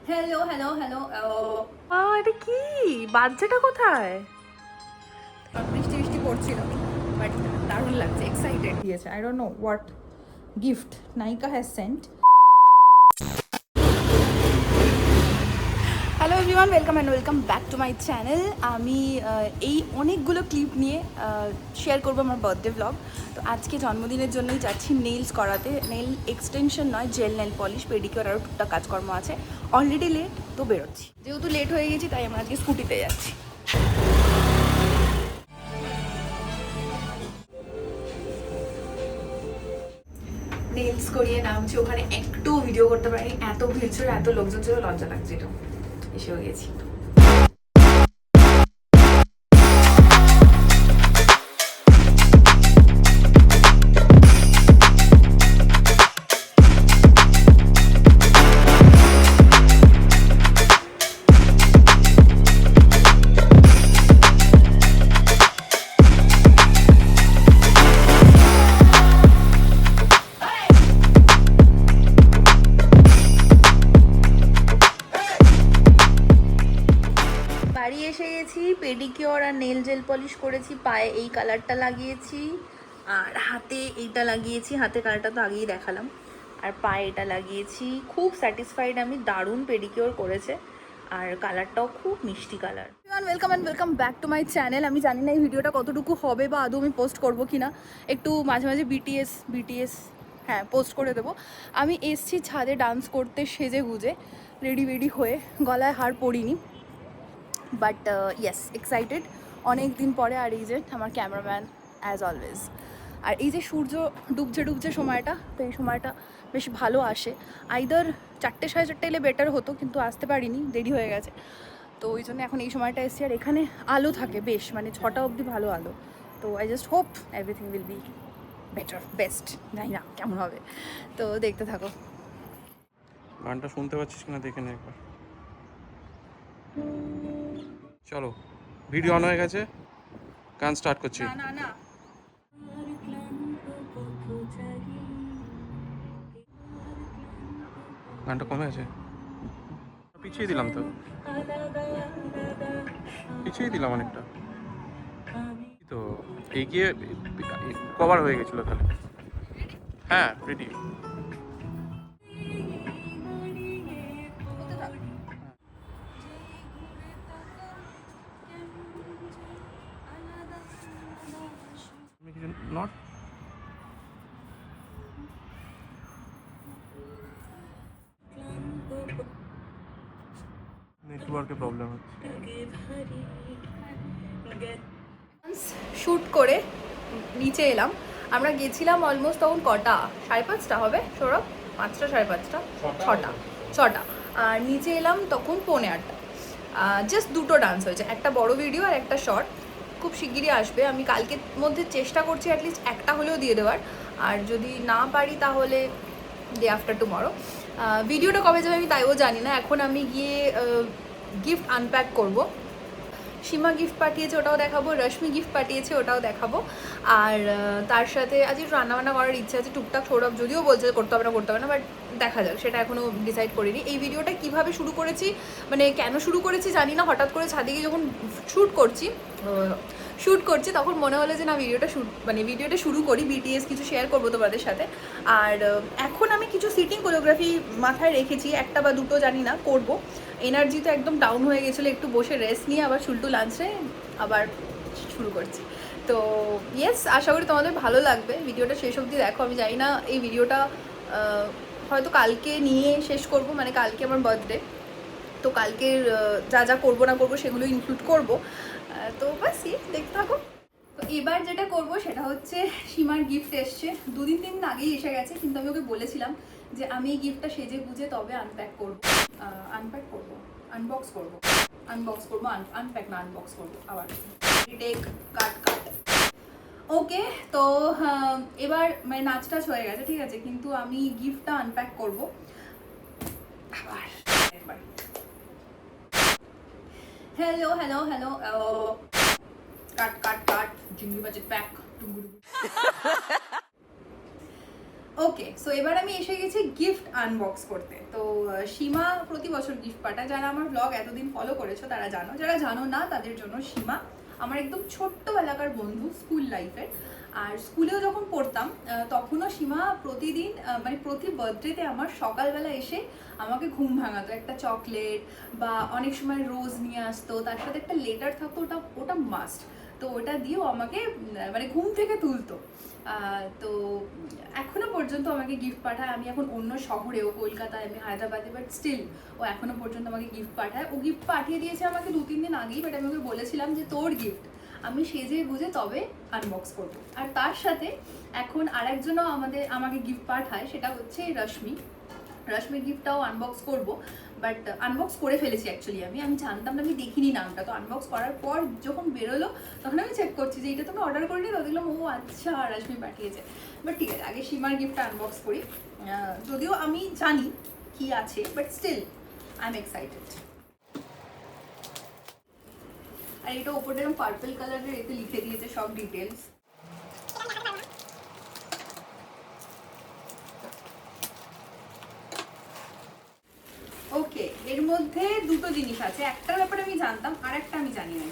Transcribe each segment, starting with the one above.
Hello hello hello এটা কি বাচ্চাটা কোথায়? বৃষ্টি বৃষ্টি পড়ছিল বাট দারুণ লাগছে, এক্সাইটেড দিয়েছে। I don't know what gift Nayika has sent. Hello everyone, welcome back to my channel. আমি এই অনেকগুলো ক্লিপ নিয়ে শেয়ার করবো আমার বার্থডে ব্লগ। তো আজকে জন্মদিনের জন্যই যাচ্ছি নেইলস করাতে। নেইল এক্সটেনশন নয়, জেল নেল পলিশ, পেডিকিওর আরও টুকটাক কাজকর্ম আছে। অলরেডি লেট, তো বেরোচ্ছি। যেহেতু লেট হয়ে গেছি তাই আমরা আজকে স্কুটিতে যাচ্ছি। নেলস করিয়ে নামছি, ওখানে একটু ভিডিও করতে পারিনি, এত ভিড় ছিল, এত লোকজন ছিল, লজ্জা লাগছিল। এসেও গেছি। বাড়ি এসে গেছি, পেডিকিওর আর নেল জেল পলিশ করেছি, পায়ে এই কালারটা লাগিয়েছি আর হাতে এইটা লাগিয়েছি। হাতে কালারটা তো আগেই দেখালাম, আর পায়ে এটা লাগিয়েছি। খুব স্যাটিসফাইড আমি, দারুণ পেডিকিওর করেছে আর কালারটাও খুব মিষ্টি colour. Welcome back to my channel. আমি জানি না এই ভিডিওটা কতটুকু হবে বা আদৌ আমি পোস্ট করবো কিনা। একটু মাঝে মাঝে বিটিএস হ্যাঁ পোস্ট করে দেবো। আমি এসছি ছাদে ডান্স করতে, সেজে গুজে রেডি হয়ে, গলায় হার পরিনি, বাট ইয়েস এক্সাইটেড অনেক দিন পরে। আর এই যে আমার ক্যামেরাম্যান অ্যাজ অলওয়েজ। আর এই যে সূর্য ডুবছে সময়টা, তো এই সময়টা বেশ ভালো আসে। আইদার 4টে 4:30 এলে বেটার হতো, কিন্তু আসতে পারিনি, দেরি হয়ে গেছে। তো ওই জন্য এখন এই সময়টা এসেছি। আর এখানে আলো থাকে বেশ, মানে 6টা অবধি ভালো আলো। তো I just hope everything will be better, best. জানি না কেমন হবে, তো দেখতে থাকো। গানটা শুনতে পাচ্ছিস কিনা দেখে নে একবার। চলো, ভিডিও অন হয়ে গেছে, গান স্টার্ট করছি। না গানটা কমে আছে, পিছিয়ে দিলাম তো, পিছিয়ে দিলাম অনেকটা, তো এগিয়ে কভার হয়ে গেছিলো তাহলে। হ্যাঁ রেডি। নট নেটওয়ার্কের প্রবলেম হচ্ছে। শ্যুট করে নিচে এলাম। আমরা গেছিলাম অলমোস্ট তখন কটা, 5:30 হবে সৌরভ, 5টা 5:30, 6টা। আর নিচে এলাম তখন 7:45। জাস্ট দুটো ডান্স হয়েছে, একটা বড় ভিডিও আর একটা শর্ট। খুব শিগগিরই আসবে। আমি কালকের মধ্যে চেষ্টা করছি অ্যাটলিস্ট একটা হলেও দিয়ে দেওয়ার, আর যদি না পারি তাহলে ডে আফটার টুমরো। ভিডিওটা কবে যাবে আমি তাইও জানি না। এখন আমি গিয়ে গিফট আনপ্যাক করবো। সীমা গিফট পাঠিয়েছে, ওটাও দেখাবো। রশ্মি গিফট পাঠিয়েছে, ওটাও দেখাবো। আর তার সাথে আজকে রান্নাবান্না করার ইচ্ছা আছে টুকটাক। সৌরভ যদিও বলছে করতে হবে না, বাট দেখা যাক, সেটা এখনও ডিসাইড করিনি। এই ভিডিওটা কিভাবে শুরু করেছি, মানে কেন শুরু করেছি জানি না, হঠাৎ করে ছাদে গিয়ে যখন শ্যুট করছি তখন মনে হলো যে না ভিডিওটা শুরু করি, বিটিএস কিছু শেয়ার করবো তোমাদের সাথে। আর এখন আমি কিছু সিটিং কোরিওগ্রাফি মাথায় রেখেছি, একটা বা দুটো জানি না, করবো। এনার্জি তো একদম ডাউন হয়ে গেছিলো, একটু বসে রেস্ট নিয়ে আবার শুল্টু লাঞ্চে আবার শুরু করছি। তো ইয়েস, আশা করি তোমাদের ভালো লাগবে। ভিডিওটা শেষ অবধি দেখো। আমি জানি না এই ভিডিওটা হয়তো কালকে নিয়ে শেষ করব, মানে কালকে আমার বার্থডে, তো কালকের যা করবো না করবো সেগুলো ইনক্লুড করবো। তো বাস দেখতে থাকো। তো এবার যেটা করব সেটা হচ্ছে, সীমার গিফট এসছে 2-3 দিন আগেই এসে গেছে, কিন্তু আমি ওকে বলেছিলাম যে আমি এই গিফটটা সেজে গুজে তবে আনপ্যাক করবো, আনবক্স করবো, আনবক্স করবো আবার। টেক কাট। ওকে, তো এবার মানে নাচ টাচ হয়ে গেছে, ঠিক আছে, কিন্তু আমি গিফটটা আনপ্যাক করবো আবার একবার। হ্যালো কাট জিঙ্গি বাজেট প্যাক। ওকে, সো এবার আমি এসে গেছি গিফট আনবক্স করতে। তো সীমা প্রতি বছর গিফট পাঠায়। যারা আমার ব্লগ এতদিন ফলো করেছো তারা জানো, যারা জানো না তাদের জন্য সীমা আমার একদম ছোট্টবেলাকার বন্ধু, স্কুল লাইফের। আর স্কুলেও যখন পড়তাম তখনও সীমা প্রতিদিন মানে প্রতি বার্থডেতে আমার সকালবেলা এসে আমাকে ঘুম ভাঙাতো, একটা চকলেট বা অনেক সময় রোজ নিয়ে আসতো, তার সাথে একটা লেটার থাকতো, ওটা ওটা মাস্ট। তো ওটা দিয়েও আমাকে মানে ঘুম থেকে তুলতো। তো এখনো পর্যন্ত আমাকে গিফট পাঠায়। আমি এখন অন্য শহরেও, কলকাতায়, আমি হায়দ্রাবাদে, বাট স্টিল ও এখনো পর্যন্ত আমাকে গিফট পাঠায়। ও গিফট পাঠিয়ে দিয়েছে আমাকে 2-3 দিন আগেই, বাট আমি ওকে বলেছিলাম যে তোর গিফট আমি সেজে বুঝে তবে আনবক্স করবো। আর তার সাথে এখন আরেকজনও আমাকে গিফট পাঠায়, সেটা হচ্ছে রশ্মির গিফটটাও আনবক্স করব, বাট আনবক্স করে ফেলেছি অ্যাকচুয়ালি। আমি জানতাম না, আমি দেখিনি নামটা। তো আনবক্স করার পর যখন বেরোলো তখন আমি চেক করছি যে এটা তুমি অর্ডার করিনি, তো দেখলাম ও আচ্ছা রশ্মি পাঠিয়েছে। বাট ঠিক আছে, আগে সীমার গিফটটা আনবক্স করি। যদিও আমি জানি কি আছে, but still I am excited. আর এটা ওপরটা এরকম পার্পল কালারের এতে লিখে দিয়েছে সব ডিটেলস। ওকে, এর মধ্যে দুটো জিনিস আছে, একটার ব্যাপারে আমি জানতাম আর একটা আমি জানি না।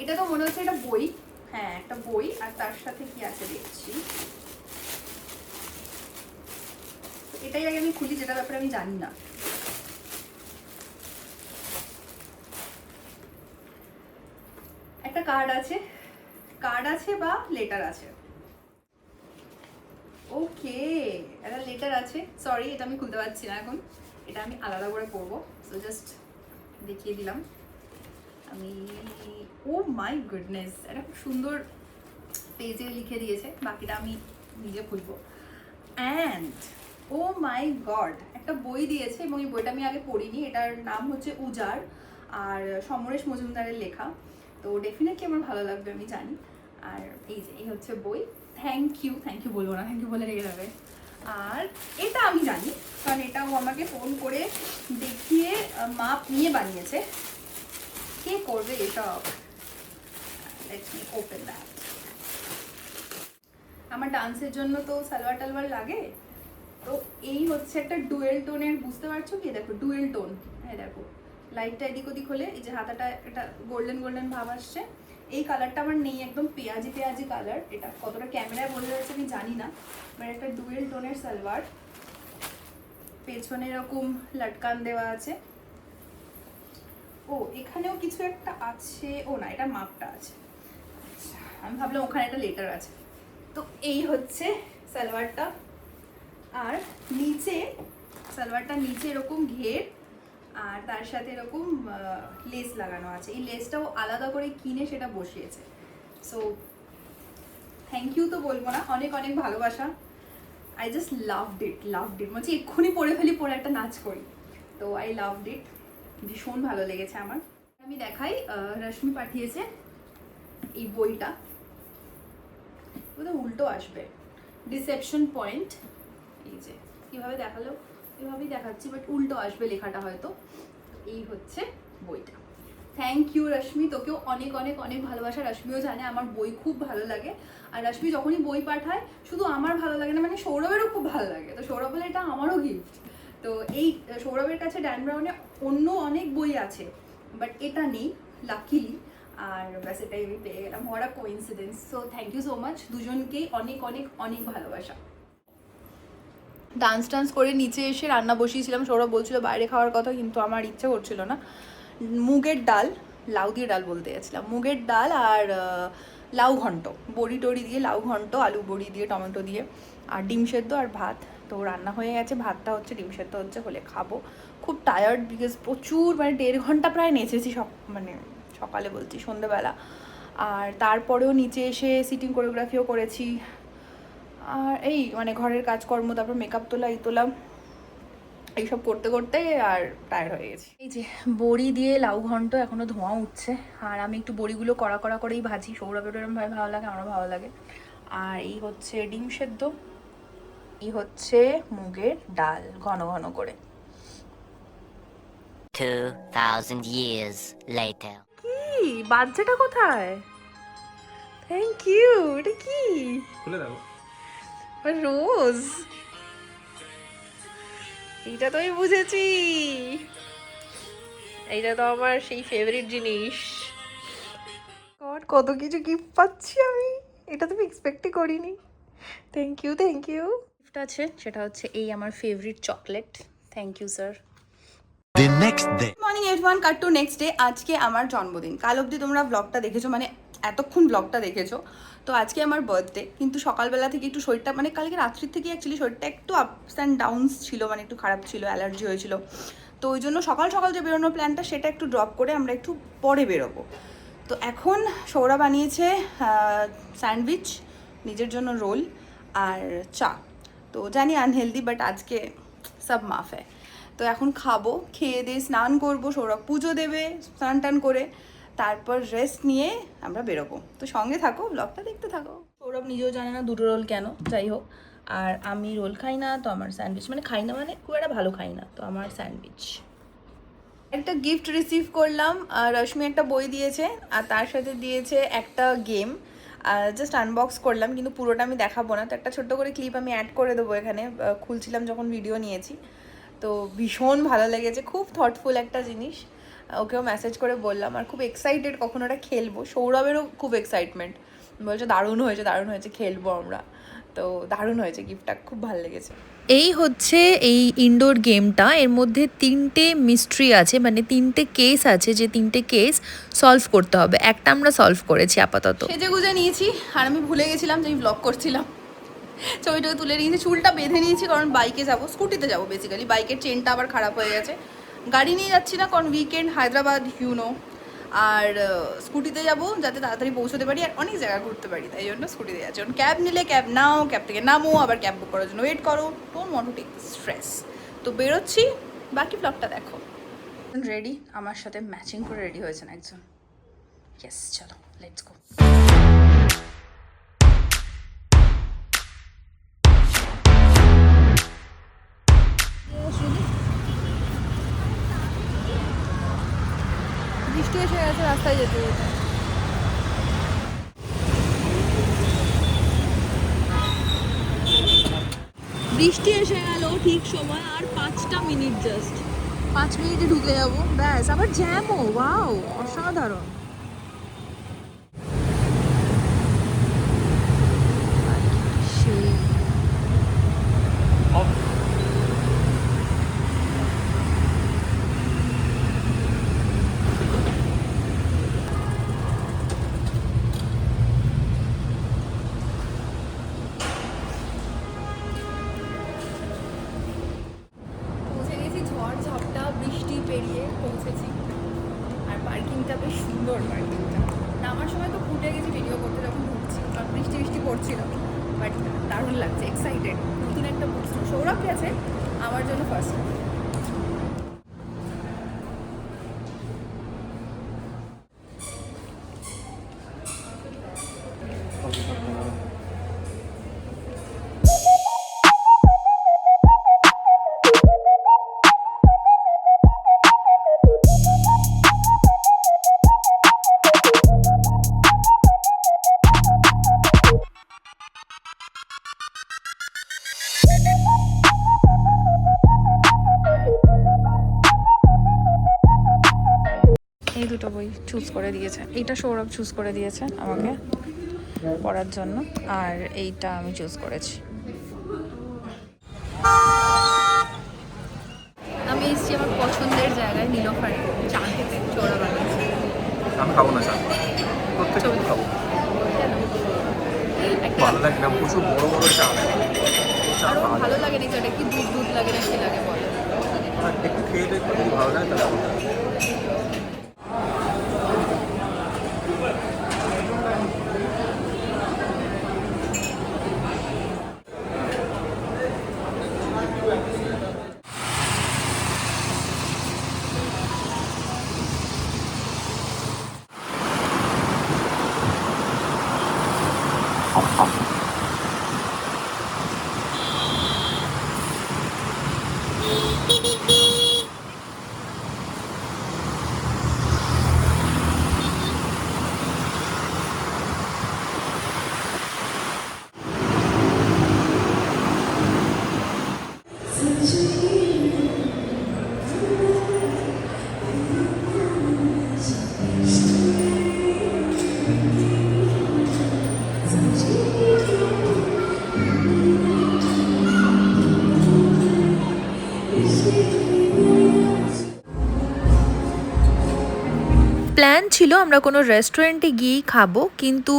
এটা তো মনে হচ্ছে এটা বই, হ্যাঁ একটা বই। আর তার সাথে কি আছে দেখছি, এটাই আগে আমি খুলি, যেটা ব্যাপারে আমি জানি না। একটা কার্ড আছে বা লেটার আছে। ওকে, একটা লেটার আছে। সরি, এটা আমি খুলতে পারছি না এখন, এটা আমি আলাদা করে করবো। সো জাস্ট দেখিয়ে দিলাম আমি। ও মাই গুডনেস, এটা খুব সুন্দর পেজে লিখে দিয়েছে, বাকিটা আমি নিজে খুলবো। অ্যান্ড ও মাই গড, একটা বই দিয়েছে এবং এই বইটা আমি আগে পড়িনি। এটার নাম হচ্ছে উজাড়, আর সমরেশ মজুমদারের লেখা। তো ডেফিনেটলি আমার ভালো লাগবে আমি জানি। আর এই হচ্ছে বই। থ্যাংক ইউ বলবো না, থ্যাংক ইউ বলে রেগে যাবে। আর এটা আমি জানি, কারণ এটাও আমাকে ফোন করে দেখিয়ে মাপ নিয়ে বানিয়েছে। কে করবে এসব? Let's me open that. আমার ডান্সের জন্য তো সালোয়ার টালওয়ার লাগে, তো এই হচ্ছে একটা ডুয়েল টোনের, বুঝতে পারছো কি? দেখো ডুয়েল টোন, হ্যাঁ দেখো লাইটটা এদিক ওদিক হলে এই যে হাতাটা এটা গোল্ডেন গোল্ডেন ভাব আসছে। এই কালারটা আমার নেই, একদম পেঁয়াজি কালার। এটা কতটা ক্যামেরায় বোঝা যাচ্ছে আমি জানি না, মানে একটা ডুয়েল টোনের সালোয়ার। পেছনে এরকম লটকান দেওয়া আছে। ও এখানেও কিছু একটা আছে, ও না এটা মাপটা আছে। আচ্ছা, আমি ভাবলাম ওখানে একটা লেটার আছে। তো এই হচ্ছে সালোয়ারটা। আর নিচে সালোয়ারটা নিচে এরকম ঘের, আর তার সাথে এরকম লেস লাগানো আছে। এই লেসটাও আলাদা করে কিনে সেটা বসিয়েছে। সো থ্যাংক ইউ তো বলবো না, অনেক অনেক ভালোবাসা। আই জাস্ট লাভড ইট বলছি এক্ষুনি পরে ফেলি, পরে একটা নাচ করি। তো আই লাভড ইট, ভীষণ ভালো লেগেছে আমার। আমি দেখাই, রশ্মি পাঠিয়েছে এই বইটা, বোধহয় উল্টো আসবে, ডিসেপশন পয়েন্ট। এই যে কীভাবে দেখালো, এভাবেই দেখাচ্ছি, বাট উল্টো আসবে লেখাটা হয়তো। এই হচ্ছে বইটা। থ্যাংক ইউ রশ্মি, তোকেও অনেক অনেক অনেক ভালোবাসা। রশ্মিও জানে আমার বই খুব ভালো লাগে। আর রশ্মি যখনই বই পাঠায়, শুধু আমার ভালো লাগে না, মানে সৌরভেরও খুব ভালো লাগে। তো সৌরভ বলে এটা আমারও গিফট। তো এই সৌরভের কাছে ড্যান ব্রাউনে অন্য অনেক বই আছে, বাট এটা নেই লাকিলি। আর ব্যাস এটাই আমি পেয়ে গেলাম, what a coincidence. So thank you so much, দুজনকেই অনেক অনেক অনেক ভালোবাসা। ডান্স করে নিচে এসে রান্না বসিয়েছিলাম। সৌরভ বলছিল বাইরে খাওয়ার কথা, কিন্তু আমার ইচ্ছে করছিল না। মুগের ডাল, লাউ দিয়ে ডাল বলতে যাচ্ছিলাম, মুগের ডাল আর লাউ ঘন্ট, বড়ি টড়ি দিয়ে লাউ ঘন্ট, আলু বড়ি দিয়ে, টমেটো দিয়ে, আর ডিম সেদ্ধ আর ভাত। তো রান্না হয়ে গেছে, ভাতটা হচ্ছে, ডিম সেদ্ধ হচ্ছে, হলে খাবো। খুব টায়ার্ড, বিকজ প্রচুর মানে 1.5 ঘন্টা প্রায় নেচেছি, মানে সকালে বলছি সন্ধ্যেবেলা। আর তারপরেও নিচে এসে সিটিং কোরিওগ্রাফিও করেছি। আর এই মানে ঘরের কাজকর্ম, তারপর মেকআপ তোলা, এই তোলা, এইসব করতে করতে আর টায়ার্ড হয়ে গেছি। এই যে বড়ি দিয়ে লাউ ঘন্ট, এখনো ধোঁয়া উঠছে। আর আমি একটু বড়িগুলো কড়া কড়া করেই ভাজি, সৌরভের এরকম ভালো লাগে, আমারও ভালো লাগে। আর এই হচ্ছে ডিম সেদ্ধ, এই হচ্ছে মুগের ডাল ঘন ঘন করে। 2000 years later. কি বাচ্চাটা কোথায়? Thank you. এটা কি? খুলে দেখো। রোজ। এইটা তো আমি বুঝেছি, এইটা তো আমার সেই ফেভারিট জিনিস। গড, কত কিছু গিফট পাচ্ছি আমি, এটা তো আমি এক্সপেক্টই করিনি। Thank you, thank you. Gift আছে, সেটা হচ্ছে এই আমার favourite chocolate. Thank you sir. The next day. Morning everyone, cut to next day. আজকে আমার জন্মদিন। কাল অবধি তোমরা ব্লগটা দেখেছো, মানে এতক্ষণ ব্লগটা দেখেছো। তো আজকে আমার বার্থডে, কিন্তু সকালবেলা থেকে একটু শরীরটা, মানে কালকে রাত্রির থেকে অ্যাকচুয়ালি শরীরটা একটু আপস অ্যান্ড ডাউনস ছিল, মানে একটু খারাপ ছিল, অ্যালার্জি হয়েছিল। তো ওই জন্য সকাল সকাল যে বেরোনোর প্ল্যানটা, সেটা একটু ড্রপ করে আমরা একটু পরে বেরোবো। তো এখন সৌরভ বানিয়েছে স্যান্ডউইচ, নিজের জন্য রোল আর চা। তো জানি আনহেলদি, বাট আজকে সব মাফ হ্যায়। তো এখন খাবো, খেয়ে দিয়ে স্নান করবো, সৌরভ পুজো দেবে স্নান টান করে, তারপর রেস্ট নিয়ে আমরা বেরোবো। তো সঙ্গে থাকো, ব্লগটা দেখতে থাকো। সৌরভ নিজেও জানে না দুটো রোল কেন, যাই হোক। আর আমি রোল খাই না, তো আমার স্যান্ডউইচ, মানে খাই না মানে খুব একটা ভালো খাই না, তো আমার স্যান্ডউইচ। একটা গিফট রিসিভ করলাম, রশ্মি একটা বই দিয়েছে, আর তার সাথে দিয়েছে একটা গেম। জাস্ট আনবক্স করলাম, কিন্তু পুরোটা আমি দেখাবো না। তো একটা ছোট্ট করে ক্লিপ আমি অ্যাড করে দেবো এখানে, খুলছিলাম যখন ভিডিও নিয়েছি। তো ভীষণ ভালো লেগেছে, খুব থটফুল একটা জিনিস। ওকেও মেসেজ করে বললাম, আর খুব এক্সাইটেড কখন ওটা খেলবো। সৌরভেরও খুব এক্সাইটমেন্ট, বলছে দারুণ হয়েছে, দারুণ হয়েছে, খেলবো আমরা। তো দারুণ হয়েছে, গিফটটা খুব ভালো লেগেছে। এই হচ্ছে এই ইনডোর গেমটা। এর মধ্যে 3টে মিস্ট্রি আছে, মানে 3টে কেস আছে, যে 3টে কেস সলভ করতে হবে। একটা আমরা সলভ করেছি আপাতত। সেজে গুজে নিয়েছি, আর আমি ভুলে গেছিলাম যে আমি ব্লগ করছিলাম। ছবিটাকে তুলে নিয়েছি, চুলটা বেঁধে নিয়েছি, কারণ বাইকে যাব, স্কুটিতে যাব বেসিক্যালি। বাইকের চেনটা আবার খারাপ হয়ে গেছে, গাড়ি নিয়ে যাচ্ছি না, কারণ উইকেন্ড, হায়দ্রাবাদ, ইউনো। আর স্কুটিতে যাব যাতে তাড়াতাড়ি পৌঁছতে পারি আর অনেক জায়গা ঘুরতে পারি, তাই জন্য স্কুটিতে যাচ্ছি। কারণ ক্যাব নিলে ক্যাব নাও, ক্যাব থেকে নামো, আবার ক্যাব বুক করার জন্য ওয়েট করো, don't want to take stress. তো বেরোচ্ছি, বাকি ব্লগটা দেখো। রেডি, আমার সাথে ম্যাচিং করে রেডি হয়েছেন একজন। ইয়েস, চলো লেটস গো। বৃষ্টি এসে গেছে, রাস্তায় যেতে যেতে। বৃষ্টি এসে গেল ঠিক সময়, আর 5টা মিনিট, জাস্ট 5 মিনিটে ঢুকে যাবো, ব্যাস। আবার জ্যামও, ওয়াও, অসাধারণ। সেই পৌঁছে গেছি, ঝড় ঝাপটা বৃষ্টি পেরিয়ে পৌঁছেছি। আর পার্কিংটা বেশ সুন্দর, পার্কিংটা নামার সময় তো ফুটে গেছি ভিডিও করতে যখন ঢুকছি, কারণ বৃষ্টি বৃষ্টি পড়ছিল। বাট দারুণ লাগছে, এক্সাইটেড, নতুন একটা বুঝছো। সৌরভ গেছে, আমার জন্য ফার্স্ট। এই দুটো বই চুজ করে দিয়েছে, এইটা সৌরভ চুজ করে দিয়েছে আমাকে পড়ার জন্য, আর এইটা আমি চুজ করেছি। আমি এসেছি আমার পছন্দের জায়গায়, নীলফারে চা খেতে। সৌরভ বানিয়েছে। আমি খাবো না চা, প্রত্যেকটা খাবো, ভালো লাগে না, প্রচুর বড় বড় চা। আরও ভালো লাগে নাকি ওটা, কি দুধ দুধ লাগে না কি লাগে বলে, একটু খেয়ে দেখতে যদি ভালো লাগে তাহলে। ছিল আমরা কোনো রেস্টুরেন্টে গিয়েই খাবো, কিন্তু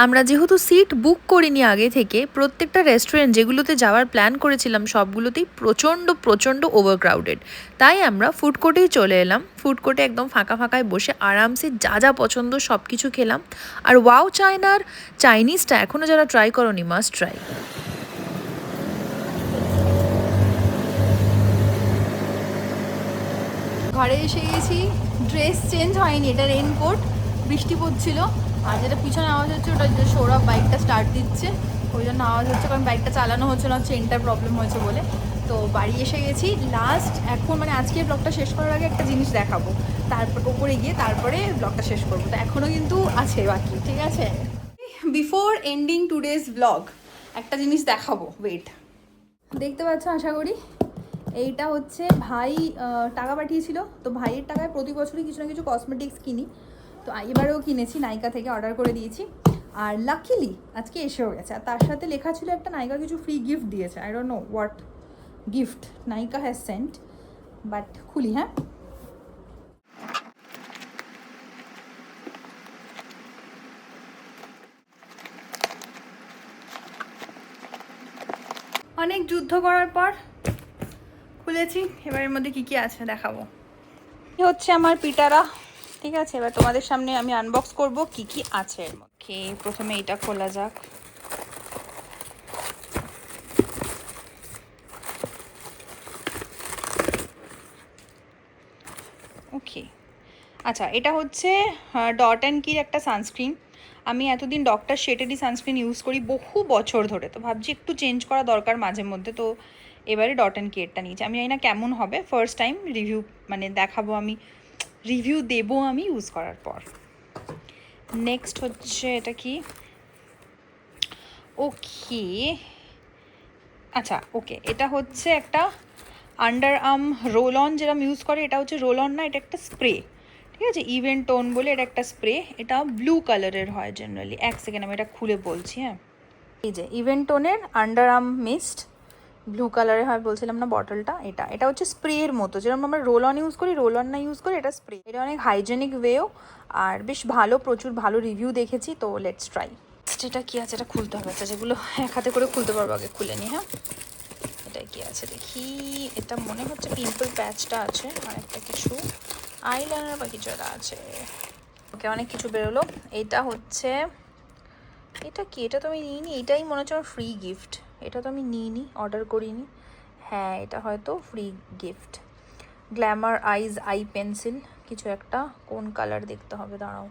আমরা যেহেতু সিট বুক করিনি আগে থেকে, প্রত্যেকটা রেস্টুরেন্ট যেগুলোতে যাওয়ার প্ল্যান করেছিলাম সবগুলোতেই প্রচণ্ড ওভারক্রাউডেড। তাই আমরা ফুড কোর্টেই চলে এলাম। ফুড কোর্টে একদম ফাঁকা ফাঁকায় বসে আরামসে যা যা পছন্দ সব কিছু খেলাম। আর ওয়াও চায়নার চাইনিজটা এখনও যারা ট্রাই করোনি, মাস্ট ট্রাই। ঘরে এসে গেছি, ড্রেস চেঞ্জ হয়নি, এটা রেনকোট, বৃষ্টি পড়ছিল। আর যেটা পিছনে আওয়াজ হচ্ছে ওটা যে সৌরভ বাইকটা স্টার্ট দিচ্ছে, ওই জন্য আওয়াজ হচ্ছে, কারণ বাইকটা চালানো হচ্ছে না, চেনটার প্রবলেম হয়েছে বলে। তো বাড়ি এসে গেছি লাস্ট, এখন মানে আজকে ব্লগটা শেষ করার আগে একটা জিনিস দেখাবো, তারপর ওপরে গিয়ে তারপরে ব্লগটা শেষ করবো। তো এখনও কিন্তু আছে বাকি, ঠিক আছে। বিফোর এন্ডিং টুডেজ ব্লগ একটা জিনিস দেখাবো, ওয়েট। দেখতে পাচ্ছ আশা করি, এইটা হচ্ছে ভাই টাকা পাঠিয়েছিল, তো ভাইয়ের টাকায় প্রতি বছরই কিছু না কিছু কসমেটিক্স কিনি, তো এবারেও কিনেছি, নাইকা থেকে অর্ডার করে দিয়েছি। আর লাকিলি আজকে এসেও গেছে। আর তার সাথে লেখা ছিল একটা নাইকা কিছু ফ্রি গিফট দিয়েছে, I don't know what gift Nykaa has Saint, but খুলি। হ্যাঁ, অনেক যুদ্ধ করার পর খুলেছি। এবার এর মধ্যে কি আছে দেখাবো। হচ্ছে আমার পিটারা, ঠিক আছে। এবার তোমাদের সামনে আমি আনবক্স করব কি আছে এর মধ্যে। প্রথমে এটা খোলা যাক। ওকে, আচ্ছা, এটা হচ্ছে ডট অ্যান্ড কির একটা সানস্ক্রিন। আমি এতদিন ডক্টর শেটেরই সানস্ক্রিন ইউজ করি বহু বছর ধরে, তো ভাবছি একটু চেঞ্জ করা দরকার মাঝে মধ্যে, তো এবারে ডট অ্যান্ড কিরটা নিয়েছি। আমি জানি না কেমন হবে, ফার্স্ট টাইম রিভিউ মানে দেখাবো, আমি রিভিউ দেবো আমি ইউজ করার পর। নেক্সট হচ্ছে এটা কি, ওকে, আচ্ছা ওকে, এটা হচ্ছে একটা আন্ডার আর্ম রোল অন, যেরকম ইউজ করে, এটা হচ্ছে রোল অন না, এটা একটা স্প্রে, ঠিক আছে, ইভেন্ট টোন বলে এটা একটা স্প্রে। এটা ব্লু কালারের হয় জেনারেলি। এক সেকেন্ড আমি এটা খুলে বলছি। হ্যাঁ, এই যে ইভেন্ট টোনের আন্ডার আর্ম মিস্ট, ব্লু কালারের হয় বলছিলাম না বটলটা। এটা হচ্ছে স্প্রের মতো, যেরকম আমরা রোল অন ইউজ করি, রোল অন না ইউজ করি, এটা স্প্রে। এটা অনেক হাইজেনিক ওয়েও, আর বেশ ভালো, প্রচুর ভালো রিভিউ দেখেছি। তো লেটস ট্রাই। এটা কি আছে, এটা খুলতে হবে। আচ্ছা, যেগুলো এক হাতে করে খুলতে পারবো আগে খুলে নিই। হ্যাঁ, এটা কি আছে দেখি। এটা মনে হচ্ছে পিম্পল প্যাচটা আছে, আর একটা কিছু আইলাইনার বা কিছু একটা আছে। ওকে, অনেক কিছু বেরোলো। এটা হচ্ছে, এটা কি, এটা তো আমি নিইনি, এটাই মনে হচ্ছে আমার ফ্রি গিফট। এটা তো আমি নিইনি, অর্ডার করিনি। হ্যাঁ, এটা হয়তো free gift. Glamour eyes I pencil কিছু একটা, কোন কালার দেখতে হবে, দাঁড়াও।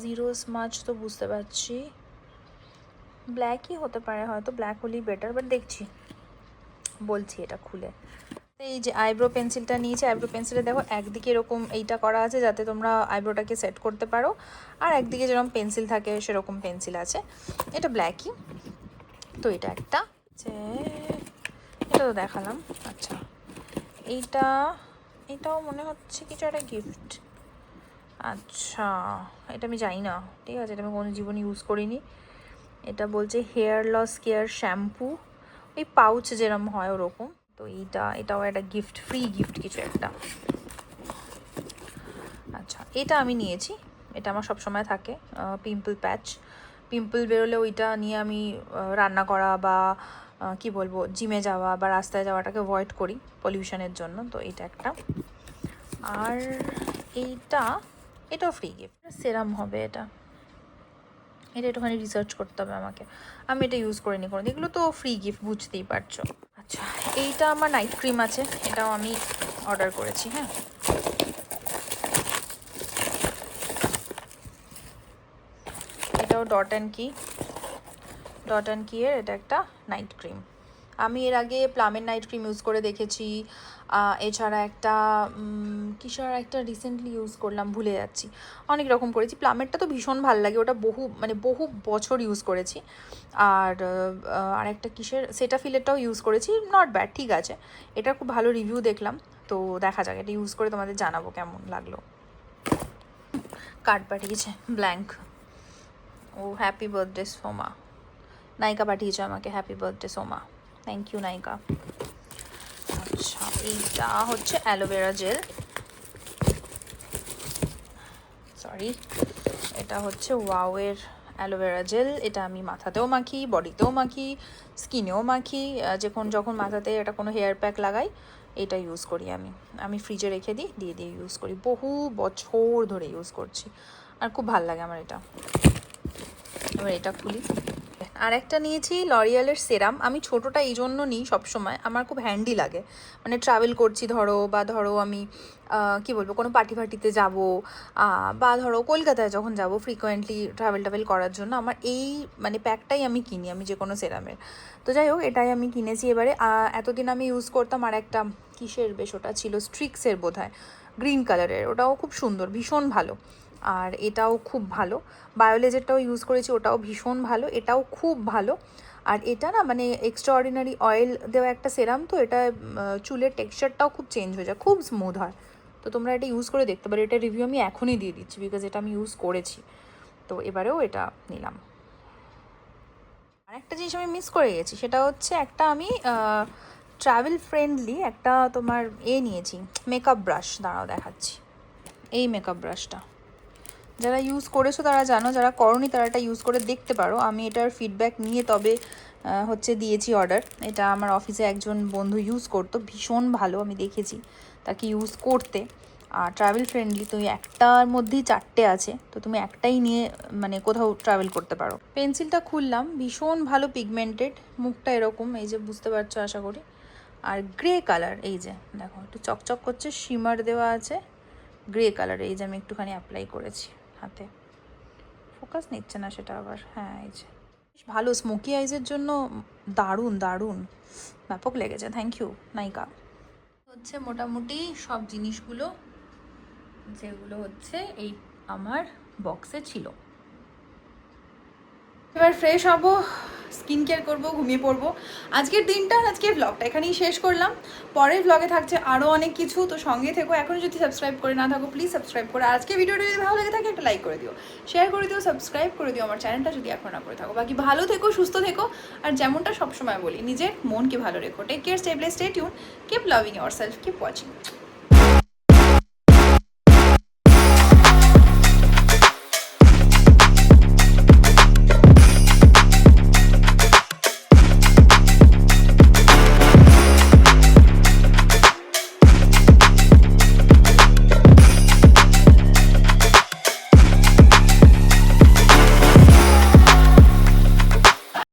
জিরো স্মাচ তো বুঝতে পারছি, ব্ল্যাকই হতে পারে, হয়তো ব্ল্যাক হলেই বেটার, বাট দেখছি, বলছি এটা খুলে। এই যে আইব্রো পেন্সিলটা নিয়েছি। আইব্রো পেন্সিলে দেখো একদিকে এরকম এইটা করা আছে যাতে তোমরা আইব্রোটাকে সেট করতে পারো, আর একদিকে যেরকম পেন্সিল থাকে সেরকম পেন্সিল আছে। এটা ব্ল্যাকই, তো এটা একটা, এটা তো দেখালাম। আচ্ছা, এটাও মনে হচ্ছে কিছু একটা গিফট। আচ্ছা, এটা আমি জানি না, ঠিক আছে, এটা আমি কোনো জীবনে ইউজ করিনি। এটা বলছে হেয়ার লস কেয়ার শ্যাম্পু, এই পাউচ যেরকম হয় ওরকম। তো এটাও একটা গিফট, ফ্রি গিফট কিছু একটা। আচ্ছা, এটা আমি নিয়েছি, এটা আমার সবসময় থাকে, পিম্পল প্যাচ। পিম্পল বেরোলে ওইটা নিয়ে আমি রান্না করা বা কি বলবো, জিমে যাওয়া বা রাস্তায় যাওয়াটাকে অ্যাভয়েড করি পলিউশনের জন্য। তো এটা একটা। আর এটাও ফ্রি গিফট, সেরাম হবে এটা একটুখানি রিসার্চ করতে হবে আমাকে, আমি এটা ইউজ করিনি কোনো। এগুলো তো ফ্রি গিফট, বুঝতেই পারছো। আচ্ছা, এইটা আমার নাইট ক্রিম আছে, এটাও আমি অর্ডার করেছি। হ্যাঁ, এটাও ডট অ্যান্ড কি এর, এটা একটা নাইট ক্রিম। আমি এর আগে প্লামের নাইট ক্রিম ইউজ করে দেখেছি, এছাড়া একটা কিসের একটা রিসেন্টলি ইউজ করলাম, ভুলে যাচ্ছি, অনেক রকম করেছি। প্লামেরটা তো ভীষণ ভালো লাগে, ওটা বহু বছর ইউজ করেছি। আর একটা কিসের সেটাফিলেরটাও ইউজ করেছি, নট ব্যাড, ঠিক আছে। এটা খুব ভালো রিভিউ দেখলাম, তো দেখা যাক, এটা ইউজ করে তোমাদের জানাবো কেমন লাগলো। কার্ড পাঠিয়েছে ব্ল্যাঙ্ক, ও হ্যাপি বার্থডে সোমা, নায়িকা পাঠিয়েছে আমাকে, happy birthday Soma, thank you Nayika. আচ্ছা, এইটা হচ্ছে অ্যালোভেরা জেল, সরি, এটা হচ্ছে ওয়াওয়ের অ্যালোভেরা জেল। এটা আমি মাথাতেও মাখি, বডিতেও মাখি, স্কিনেও মাখি, যখন মাথাতে এটা কোনো হেয়ার প্যাক লাগাই এটা ইউজ করি। আমি ফ্রিজে রেখে দিই, দিয়ে ইউজ করি, বহু বছর ধরে ইউজ করছি আর খুব ভালো লাগে আমার এটা। এবার এটা খুলি। আর একটা নিয়েছি লরিয়ালের সেরাম। আমি ছোটোটা এই জন্য নিই সবসময়, আমার খুব হ্যান্ডি লাগে, মানে ট্রাভেল করছি ধরো আমি কি বলবো কোনো পার্টিতে যাব, বা ধরো কলকাতায় যখন যাব ফ্রিকোয়েন্টলি ট্রাভেল করার জন্য আমার এই মানে প্যাকটাই আমি কিনি, আমি যে কোনো সেরামের। তো যাই হোক, এটাই আমি কিনেছি এবারে। এতদিন আমি ইউজ করতাম আর একটা কিসের বেশ ওটা ছিল, স্ট্রিক্সের বোধহয়, গ্রিন কালারের, ওটাও খুব সুন্দর, ভীষণ ভালো। আর এটাও খুব ভালো, বায়োলেজেরটাও ইউজ করেছি, ওটাও ভীষণ ভালো, এটাও খুব ভালো। আর এটা না মানে এক্সট্রাঅর্ডিনারি অয়েল দেওয়া একটা সেরাম, তো এটা চুলের টেক্সচারটাও খুব চেঞ্জ হয়ে যায়, খুব স্মুথ হয়। তো তোমরা এটা ইউজ করে দেখতে পারো, এটা রিভিউ আমি এখনই দিয়ে দিচ্ছি বিকজ এটা আমি ইউজ করেছি। তো এবারেও এটা নিলাম। আর একটা জিনিস আমি মিস করে গেছি, সেটা হচ্ছে একটা আমি ট্রাভেল ফ্রেন্ডলি একটা তোমার নিয়েছি মেকআপ ব্রাশ। দাঁড়াও দেখাচ্ছি, এই মেকআপ ব্রাশটা যারা ইউজ করেছো তারা জানো, যারা করনি তারা এটা ইউজ করে দেখতে পারো। আমি এটার ফিডব্যাক নিয়ে তবে দিয়েছি অর্ডার। এটা আমার অফিসে একজন বন্ধু ইউজ করতো, ভীষণ ভালো, আমি দেখেছি তাকে ইউজ করতে। আর ট্রাভেল ফ্রেন্ডলি, তুমি একটার মধ্যেই 4টে আছে, তো তুমি একটাই নিয়ে মানে কোথাও ট্রাভেল করতে পারো। পেন্সিলটা খুললাম, ভীষণ ভালো পিগমেন্টেড, মুখটা এরকম, এই যে বুঝতে পারছো আশা করি। আর গ্রে কালার, এই যে দেখো একটু চকচক করছে, শিমার দেওয়া আছে, গ্রে কালার। এই যে আমি একটুখানি অ্যাপ্লাই করেছি হাতে, ফোকাস নিচ্ছে না সেটা আবার। হ্যাঁ, এই যে বেশ ভালো, স্মোকি আইজের জন্য দারুণ ব্যাপক লেগেছে। থ্যাংক ইউ নাইকা। হচ্ছে মোটামুটি সব জিনিসগুলো যেগুলো হচ্ছে এই আমার বক্সে ছিল। এবার ফ্রেশ হব, স্কিন কেয়ার করবো, ঘুমিয়ে পড়বো। আজকের ভ্লগটা এখানেই শেষ করলাম। পরের ভ্লগে থাকছে আরও অনেক কিছু, তো সঙ্গে থেকো। এখনও যদি সাবস্ক্রাইব করে না থাকো প্লিজ সাবস্ক্রাইব করে, আজকে ভিডিওটা যদি ভালো লেগে থাকে একটা লাইক করে দিও, শেয়ার করে দিও, সাবস্ক্রাইব করে দিও আমার চ্যানেলটা যদি এখন না করে থাকো। বাকি ভালো থেকো, সুস্থ থেকো, আর যেমনটা সবসময় বলি নিজের মনকে ভালো রেখো। Take care, stay blessed, stay tune, keep loving yourself, keep watching.